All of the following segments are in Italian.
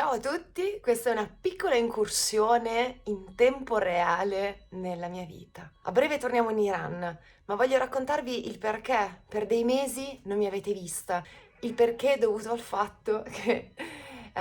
Ciao a tutti, questa è una piccola incursione in tempo reale nella mia vita. A breve torniamo in Iran, ma voglio raccontarvi il perché per dei mesi non mi avete vista, il perché è dovuto al fatto che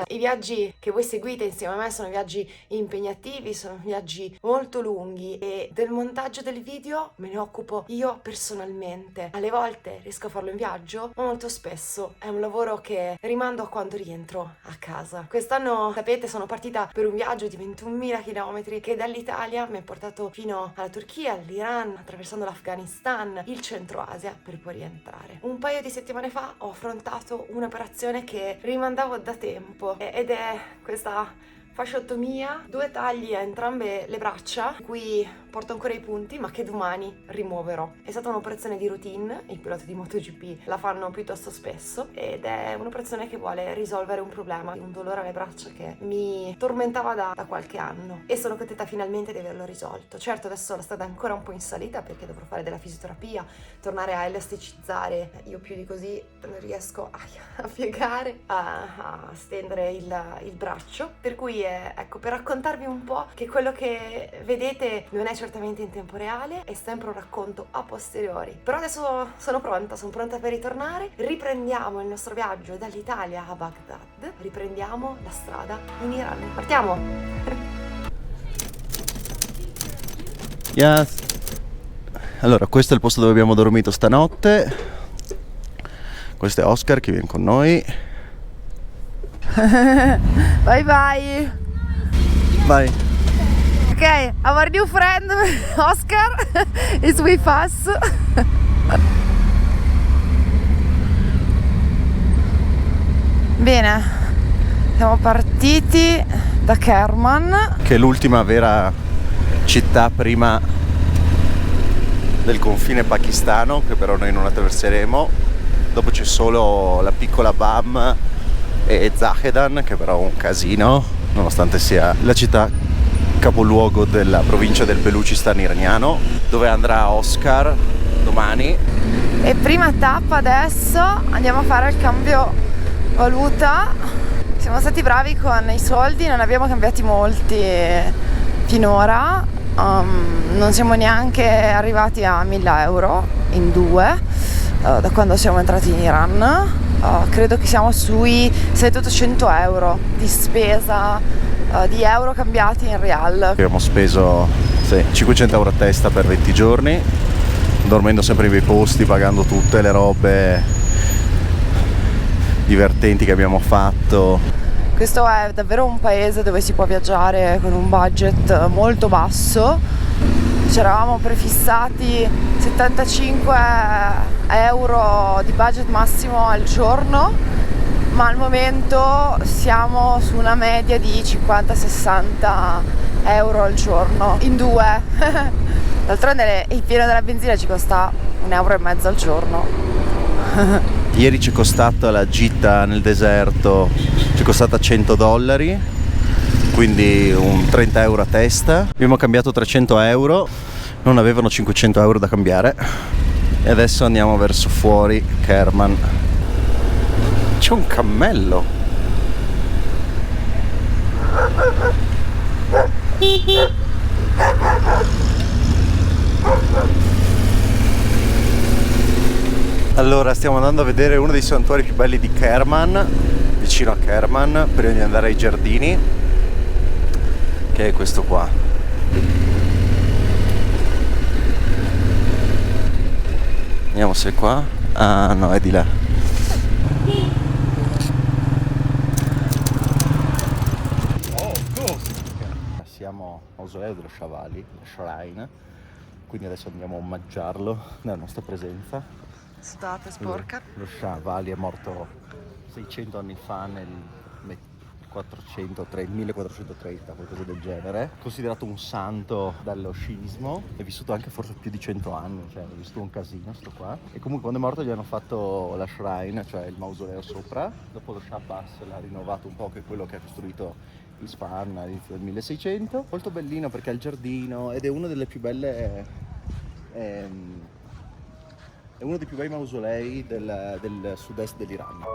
i viaggi che voi seguite insieme a me sono viaggi impegnativi, sono viaggi molto lunghi e del montaggio del video me ne occupo io personalmente. Alle volte riesco a farlo in viaggio, ma molto spesso è un lavoro che rimando a quando rientro a casa. Quest'anno, sapete, sono partita per un viaggio di 21.000 km che dall'Italia mi ha portato fino alla Turchia, all'Iran, attraversando l'Afghanistan, il Centro Asia per poi rientrare. Un paio di settimane fa ho affrontato un'operazione che rimandavo da tempo ed è questa fasciottomia, 2 tagli a entrambe le braccia, qui porto ancora i punti ma che domani rimuoverò. È stata un'operazione di routine, i piloti di MotoGP la fanno piuttosto spesso ed è un'operazione che vuole risolvere un problema, un dolore alle braccia che mi tormentava da qualche anno e sono contenta finalmente di averlo risolto. Certo, adesso la strada è ancora un po' in salita perché dovrò fare della fisioterapia, tornare a elasticizzare, io più di così non riesco a piegare, a stendere il braccio, per cui ecco, per raccontarvi un po' che quello che vedete non è certamente in tempo reale, è sempre un racconto a posteriori. Però adesso sono pronta per ritornare, riprendiamo il nostro viaggio dall'Italia a Baghdad, riprendiamo la strada in Iran. Partiamo! Yes. Allora, questo è il posto dove abbiamo dormito stanotte. Questo è Oscar che viene con noi. Bye bye! Vai. Okay, our new friend Oscar is with us. Bene, siamo partiti da Kerman, Che è l'ultima vera città prima del confine pakistano, che però noi non attraverseremo. Dopo c'è solo la piccola Bam e Zahedan, che però è un casino, nonostante sia la città capoluogo della provincia del Belucistan iraniano, dove andrà Oscar domani. e prima tappa adesso andiamo a fare il cambio valuta. Siamo stati bravi con i soldi, non abbiamo cambiati molti finora, non siamo neanche arrivati a 1.000 euro in due da quando siamo entrati in Iran. Credo che siamo sui 700-800 euro di spesa di euro cambiati in real. Abbiamo speso 500 euro a testa per 20 giorni, dormendo sempre in bei posti, pagando tutte le robe divertenti che abbiamo fatto. Questo è davvero un paese dove si può viaggiare con un budget molto basso. Ci eravamo prefissati 75 euro di budget massimo al giorno, ma al momento siamo su una media di 50-60 euro al giorno in due. D'altronde il pieno della benzina ci costa 1,5 euro al giorno. Ieri ci è costata la gita nel deserto, ci è costata $100, quindi un 30 euro a testa. Abbiamo cambiato 300 euro, non avevano 500 euro da cambiare e adesso andiamo verso fuori Kerman. C'è un cammello. Allora, stiamo andando a vedere uno dei santuari più belli di Kerman, vicino a Kerman, prima di andare ai giardini, che è questo qua. Vediamo se è qua. Ah no, è di là. Siamo al mausoleo dello Shavali, Shrine, quindi adesso andiamo a omaggiarlo nella nostra presenza. Sudata sporca. Lo Shavali è morto 600 anni fa nel 1430, qualcosa del genere. Considerato un santo dallo sciismo, è vissuto anche forse più di 100 anni, cioè è vissuto un casino sto qua. E comunque quando è morto gli hanno fatto la shrine, cioè il mausoleo sopra. Dopo lo Shah Abbas l'ha rinnovato un po', che è quello che ha costruito Isfahan all'inizio del 1600. Molto bellino perché ha il giardino ed è una delle più belle è uno dei più bei mausolei del sud-est dell'Iran.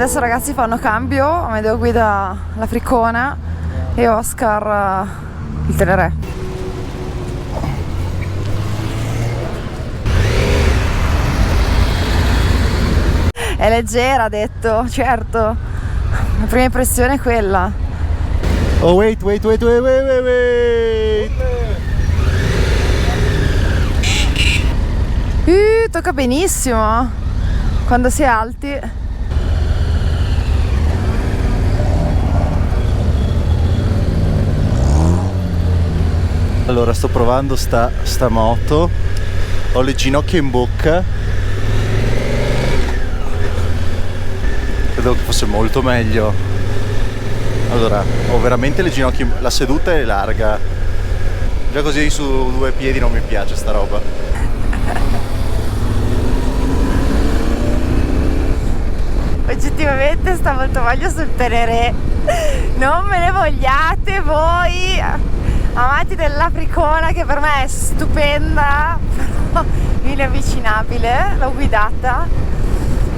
adesso ragazzi fanno cambio, Amedeo guida l'Africona e Oscar il Teneré. È leggera, ha detto, certo. La prima impressione è quella. Oh wait. Tocca benissimo quando si è alti. Allora sto provando sta moto, ho le ginocchia in bocca, credo che fosse molto meglio. Allora ho veramente le ginocchia la seduta è larga, già così su due piedi non mi piace sta roba. Oggettivamente sta molto meglio sul Teneré. Non me ne vogliate voi amanti dell'Africona, che per me è stupenda, però inavvicinabile. L'ho guidata,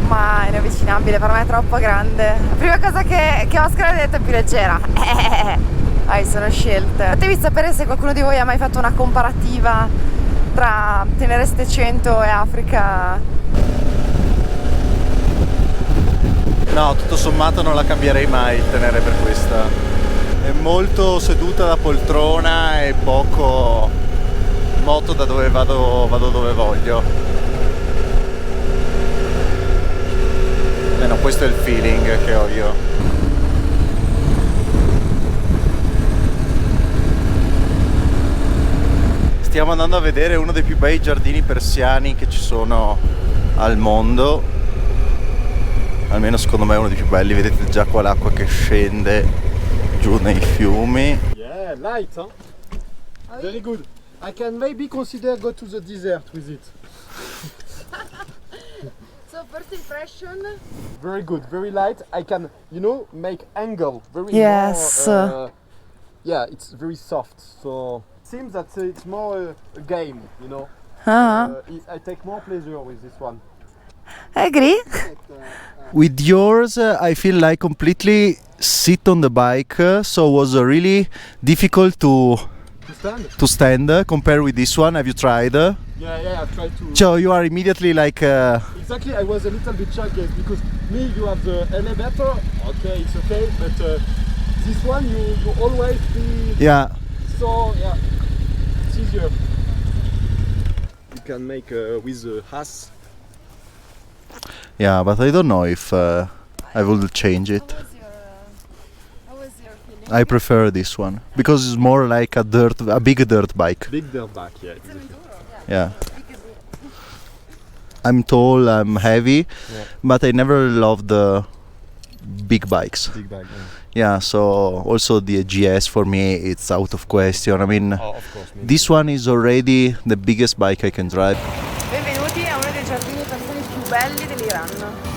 ma inavvicinabile, per me è troppo grande. La prima cosa che Oscar ha detto è più leggera. Sono scelte. Fatevi sapere se qualcuno di voi ha mai fatto una comparativa tra Teneré 700 e Africa. No, tutto sommato non la cambierei mai il Teneré per questa. È molto seduta da poltrona e poco moto da dove vado dove voglio. No, questo è il feeling che ho io. Stiamo andando a vedere uno dei più bei giardini persiani che ci sono al mondo. Almeno secondo me è uno dei più belli, vedete già qua l'acqua che scende giù nei fiumi. Yeah, light, huh? Very good. I can maybe consider go to the desert with it. So first impression? Very good, very light. I can, make angle very Yes. more. Yeah, it's very soft. So seems that it's more a game, I take more pleasure with this one. Agree? With yours, I feel like completely sit on the bike, so it was really difficult to stand compared with this one. Have you tried? Yeah, I've tried to. So you are immediately like... Exactly, I was a little bit shocked because you have the elevator, okay, it's okay, but this one you always be... Yeah. So, yeah, it's easier. You can make with the Haas. Yeah, but I don't know if I will change it. How was your feeling? I prefer this one because it's more like a big dirt bike. Big dirt bike, yeah. Exactly. Yeah. I'm tall, I'm heavy, but I never loved the big bikes. Big bike, Yeah, so also the GS for me it's out of question. I mean, of course. this one is already the biggest bike I can drive. Benvenuti a uno dei giardini persani più belli dell'Iran.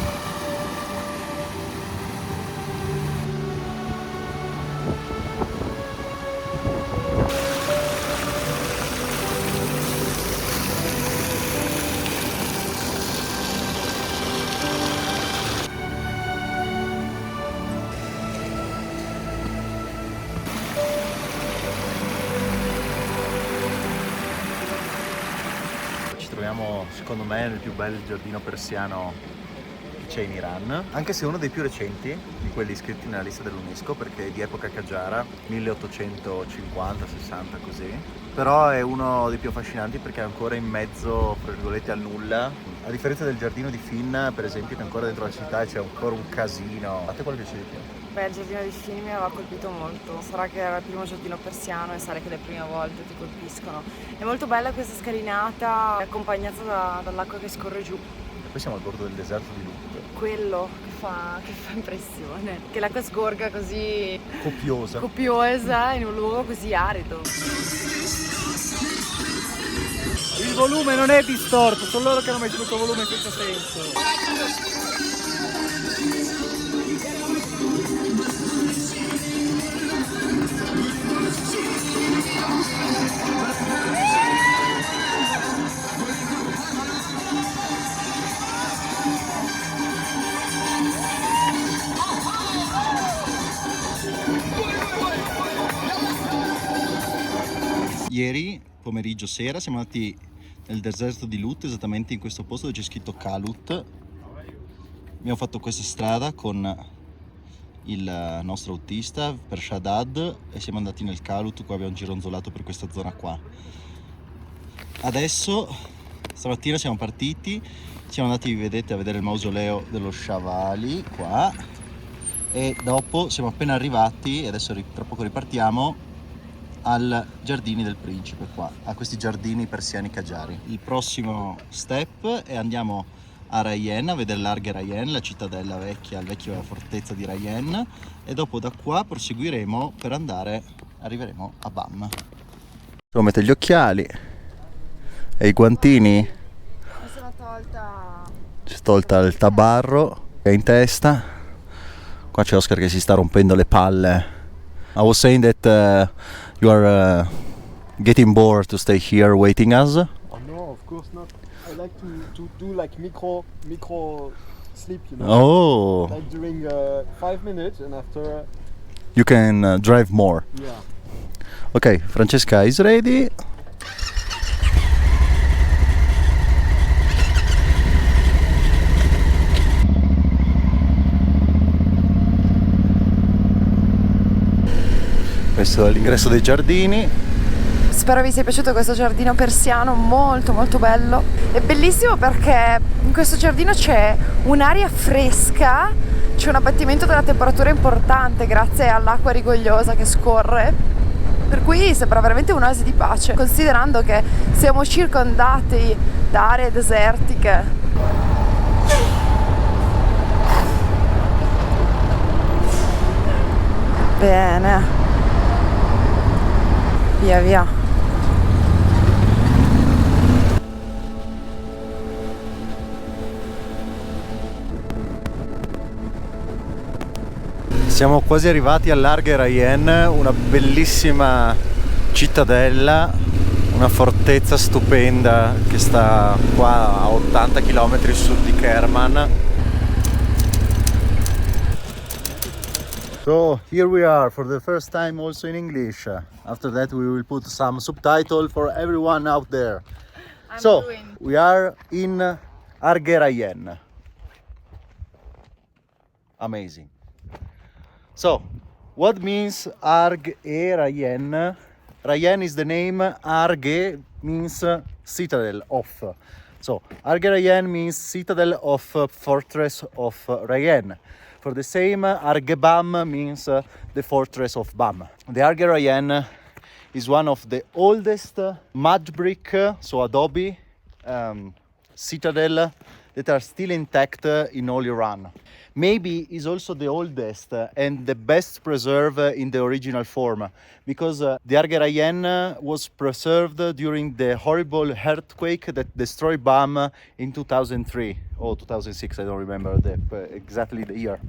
Ci troviamo secondo me nel più bel giardino persiano che c'è in Iran, anche se è uno dei più recenti di quelli iscritti nella lista dell'UNESCO, perché è di epoca Qajar, 1850-60 così, però è uno dei più affascinanti perché è ancora in mezzo, tra virgolette, al nulla, a differenza del giardino di Finn per esempio, che è ancora dentro la città e c'è ancora un casino. A te quale piace di più? Beh, il giardino di Finn mi aveva colpito molto. Sarà che era il primo giardino persiano e sarà che le prime volte ti colpiscono. È molto bella questa scalinata, accompagnata dall'acqua che scorre giù. E poi siamo al bordo del deserto di Lut. Quello che fa impressione. Che l'acqua scorga così Copiosa. in un luogo così arido. Il volume non è distorto, sono loro che hanno messo questo volume senza senso. Ieri pomeriggio sera siamo andati nel deserto di Lut, esattamente in questo posto dove c'è scritto Kalut. Abbiamo fatto questa strada con il nostro autista per Shaddad e siamo andati nel Kalut, qua abbiamo gironzolato per questa zona qua. Adesso stamattina siamo partiti, siamo andati, vedete, a vedere il mausoleo dello Shavali qua, e dopo siamo appena arrivati e adesso tra poco ripartiamo al Giardini del Principe, qua a questi giardini persiani Qajar. Il prossimo step è andiamo a Rayen a vedere l'Arghe Rayen, la cittadella vecchia, la vecchia fortezza di Rayen, e dopo da qua proseguiremo per arriveremo a Bam. Devo mettere gli occhiali e i guantini. Mi sono Si è tolta il tabarro che è in testa. Qua c'è Oscar che si sta rompendo le palle. I was saying that you are getting bored to stay here waiting us. Oh no, of course not. I like to do like micro sleep, you know. Oh, Like during 5 minutes and after. you can drive more. Yeah. Ok, Francesca is ready. Questo è l'ingresso dei giardini. Spero vi sia piaciuto questo giardino persiano, molto molto bello. È bellissimo perché in questo giardino c'è un'aria fresca, c'è un abbattimento della temperatura importante grazie all'acqua rigogliosa che scorre, per cui sembra veramente un'oasi di pace, considerando che siamo circondati da aree desertiche. Bene, via via. Siamo quasi arrivati all'Arghe Rayen, una bellissima cittadella, una fortezza stupenda che sta qua a 80 km sud di Kerman. So here we are for the first time also in English. After that we will put some subtitle for everyone out there. We are in Arghe Rayen. Amazing. So, what means Arghe Rayen? Rayen is the name, Arghe means citadel of. So, Arghe Rayen means citadel of fortress of Rayen. For the same, Arghe Bam means the fortress of Bam. The Arghe Rayen is one of the oldest mud brick, so adobe, citadel that are still intact in all Iran. Maybe is also the oldest and the best preserved in the original form, because the Arghe Rayen was preserved during the horrible earthquake that destroyed Bam in 2003 or 2006, I don't remember exactly the year.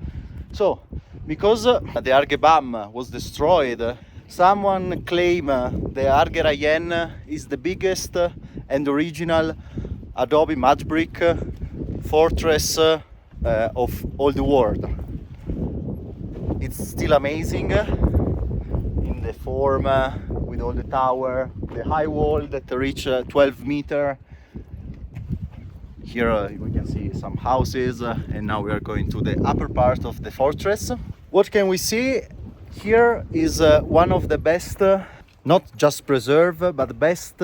So, because the Arghe Bam was destroyed, someone claimed the Arghe Rayen is the biggest and original adobe mud brick fortress of all the world. It's still amazing in the form with all the tower, the high wall that reach 12 meters. Here we can see some houses, and now we are going to the upper part of the fortress. What can we see? Here is one of the best, not just preserved, but the best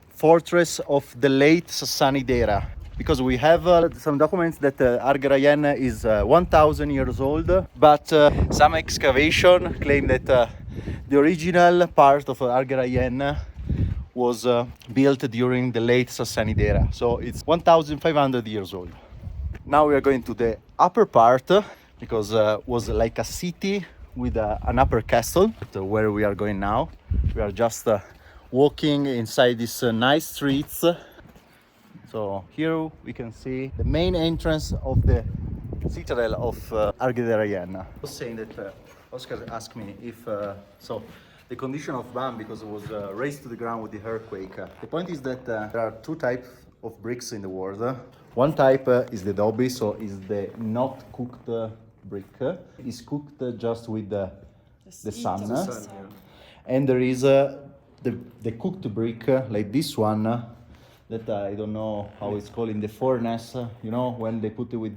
fortress of the late Sassanid era. Because we have some documents that Arghe Rayen is 1000 years old, but some excavation claim that the original part of Arghe Rayen was built during the late Sassanid era, so it's 1500 years old. Now we are going to the upper part, because it was like a city with an upper castle, where we are going now. We are just walking inside these nice streets. So here we can see the main entrance of the citadel of Arghe Rayen. I was saying that Oscar asked me if the condition of Bam, because it was razed to the ground with the earthquake. The point is that there are two types of bricks in the world. One type is the adobe, so is the not cooked brick. It's cooked just with the sun. And there is the cooked brick like this one that I don't know how it's called in the furnace, you know, when they put it with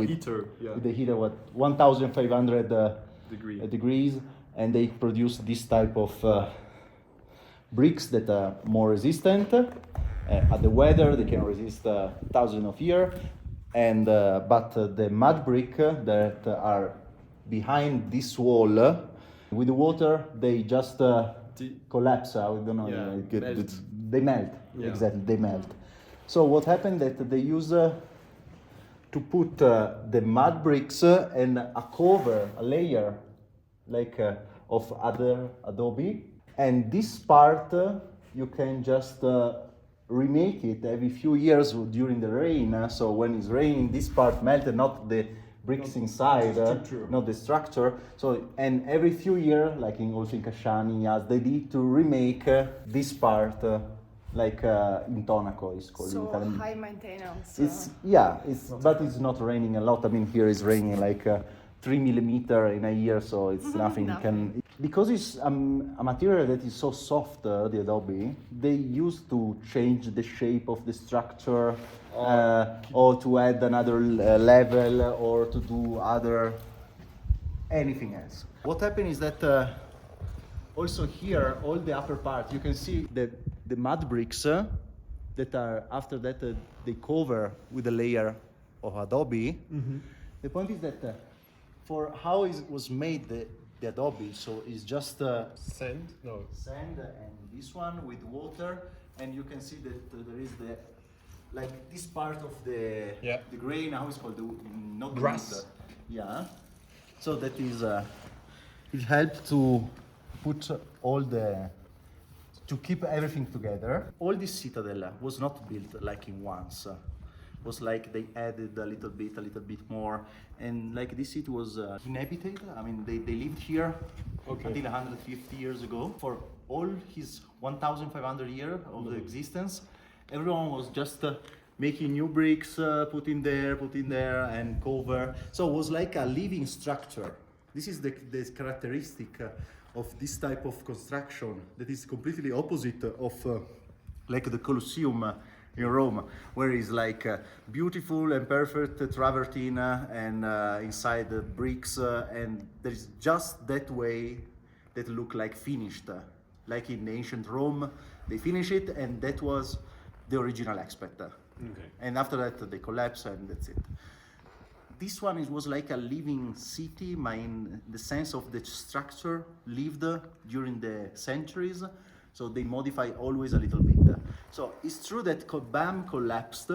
heater. Yeah. with the heater, what 1,500 degrees, and they produce this type of bricks that are more resistant at the weather. They can resist thousands of years, and but the mud brick that are behind this wall with the water, they just collapse. I don't know. Melt. They melt. Yeah. Exactly, they melt. So what happened that they use to put the mud bricks and a cover, a layer like of other adobe, and this part you can just remake it every few years during the rain. So when it's raining, this part melted, not the bricks inside, not the structure. So, and every few years, like also in Kasciani, as they need to remake this part, like in Tonaco is called. So in Italian. high maintenance. But it's not raining a lot. I mean, here is raining like 3 millimeters in a year, so it's nothing. Because it's a material that is so soft, the adobe, they used to change the shape of the structure, or to add another level, or to do anything else. What happened is that also here, all the upper part, you can see the mud bricks that are after that they cover with a layer of adobe. Mm-hmm. The point is that for how it was made the adobe, so it's just sand and this one with water, and you can see that there is this part of the grain, how it's called, not grass. Yeah. So that is it helped to put to keep everything together. All this citadel was not built like in once. Was like they added a little bit more, and like this city was inhabited. I mean, they lived here until 150 years ago. For all his 1,500 years of the existence, everyone was just making new bricks, put in there, and cover. So it was like a living structure. This is the characteristic of this type of construction that is completely opposite of like the Colosseum in Rome, where it's like beautiful and perfect travertine and inside the bricks, and there is just that way that look like finished. Like in ancient Rome, they finish it, and that was the original aspect. And after that, they collapse, and that's it. This one was like a living city, in the sense of the structure lived during the centuries. So they modify always a little bit. So it's true that BAM collapsed,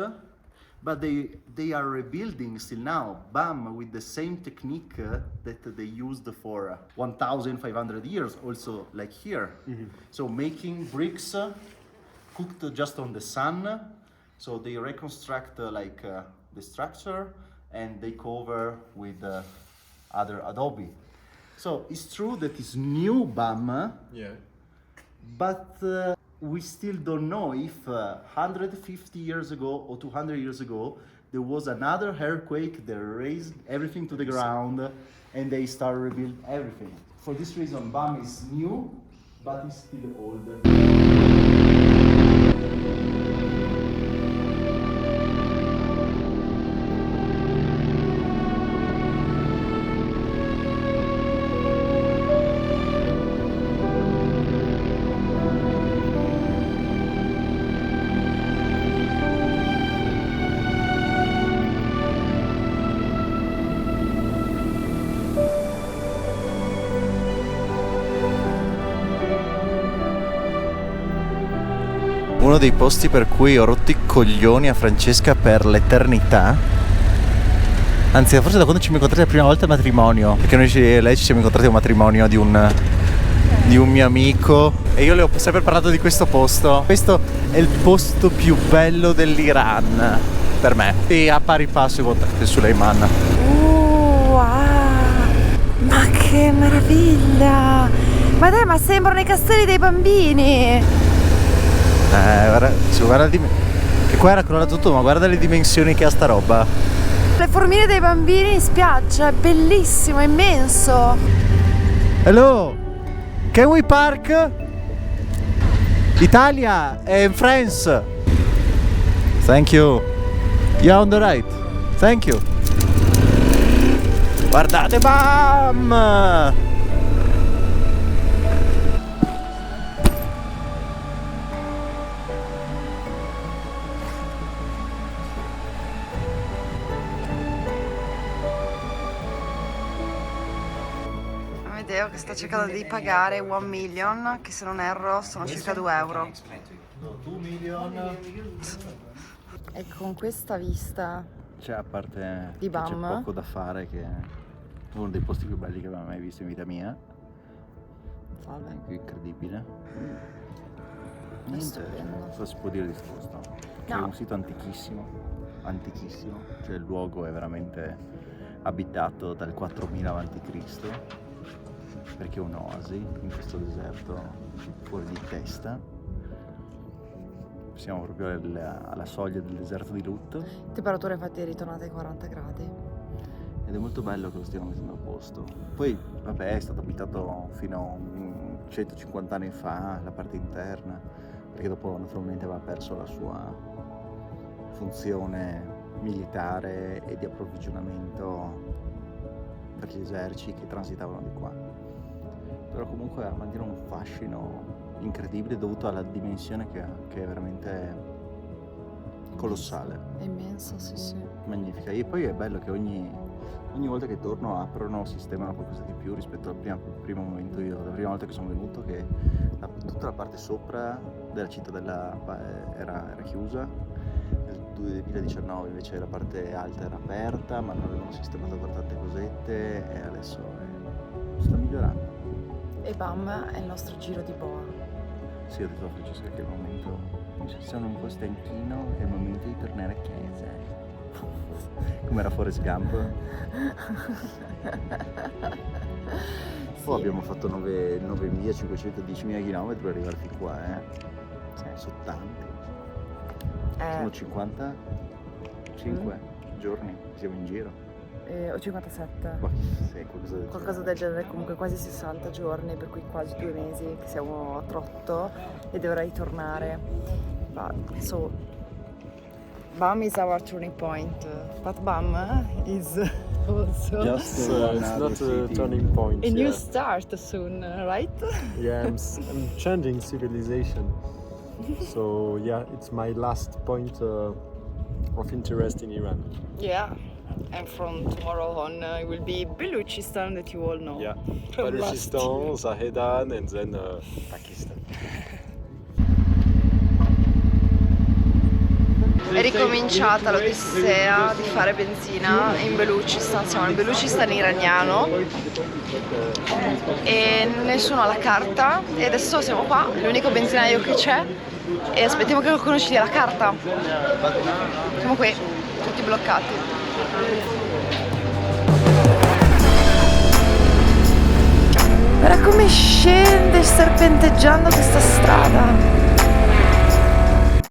but they are rebuilding still now. BAM with the same technique that they used for 1,500 years, also like here. Mm-hmm. So making bricks cooked just on the sun. So they reconstruct the structure, and they cover with other adobe. So it's true that it's new BAM. Yeah. But we still don't know if 150 years ago or 200 years ago there was another earthquake that raised everything to the ground, and they start rebuild everything. For this reason, BAM is new, but it's still old. Uno dei posti per cui ho rotto i coglioni a Francesca per l'eternità, anzi forse da quando ci siamo incontrati la prima volta al matrimonio, perché lei ci siamo incontrati a un matrimonio di un mio amico, e io le ho sempre parlato di questo posto. Questo è il posto più bello dell'Iran per me, e a pari passo con Suleiman. Wow, ma che meraviglia! Ma dai, ma sembrano i castelli dei bambini! Guarda che qua era crollato tutto, ma guarda le dimensioni che ha sta roba. Le formine dei bambini in spiaggia, è bellissimo, è immenso. Hello, can we park? Italia and France. Thank you. You're on the right. Thank you. Guardate, bam! Amedeo che sta cercando di pagare 1 million, che se non erro sono circa 2 euro. 2 milioni. E con questa vista Cioè, a parte Di che c'è Bam? poco da fare, che è uno dei posti più belli che avevo mai visto in vita mia. salve. È incredibile. Niente, stupendo. cosa si può dire di questo posto? È No. un sito antichissimo, cioè il luogo è veramente abitato dal 4000 a.C. perché è un'oasi in questo deserto fuori di testa. Siamo proprio alla soglia del deserto di Lut Temperatura infatti è ritornata ai 40 gradi. ed è molto bello che lo stiamo mettendo a posto. Poi, vabbè, è stato abitato fino a 150 anni fa, la parte interna, perché dopo naturalmente aveva perso la sua funzione militare e di approvvigionamento per gli eserciti che transitavano di qua. Però comunque mantiene un fascino incredibile dovuto alla dimensione che ha, che è veramente colossale, È immensa, sì sì. magnifica. E poi è bello che ogni volta che torno aprono, sistemano qualcosa di più rispetto al primo momento. Io la prima volta che sono venuto, che tutta la parte sopra della cittadella era chiusa. Nel 2019 invece la parte alta era aperta, ma non avevano sistemato per tante cosette e adesso sta migliorando. E bam, è il nostro giro di boa. Sì, ho detto a Francesca che è il momento, sono un po' stanchino, è il momento di tornare a casa. Come era Forrest Gump. Poi abbiamo fatto 9.510.000 km per arrivare fin qua, sono tanti. Sono 55 giorni che siamo in giro. O 57. Ma sì, Qualcosa del genere, comunque quasi 60 giorni, per cui quasi 2 mesi che siamo a trotto e dovrei tornare. So, Bam is our turning point, but Bam is also Just It's not a turning point. a new Yeah, start soon, right? yeah I'm changing civilization. So yeah, it's my last point of interest in Iran. Yeah, and from tomorrow on it will be Baluchistan that you all know. Yeah, From last Balochistan, Zahedan, and then Pakistan. È ricominciata l'odissea di fare benzina in Baluchistan, siamo nel Baluchistan iraniano e nessuno ha la carta e adesso siamo qua, l'unico benzinaio che c'è e aspettiamo che qualcuno ci dia la carta. Siamo qui, tutti bloccati. Guarda come scende serpenteggiando questa strada.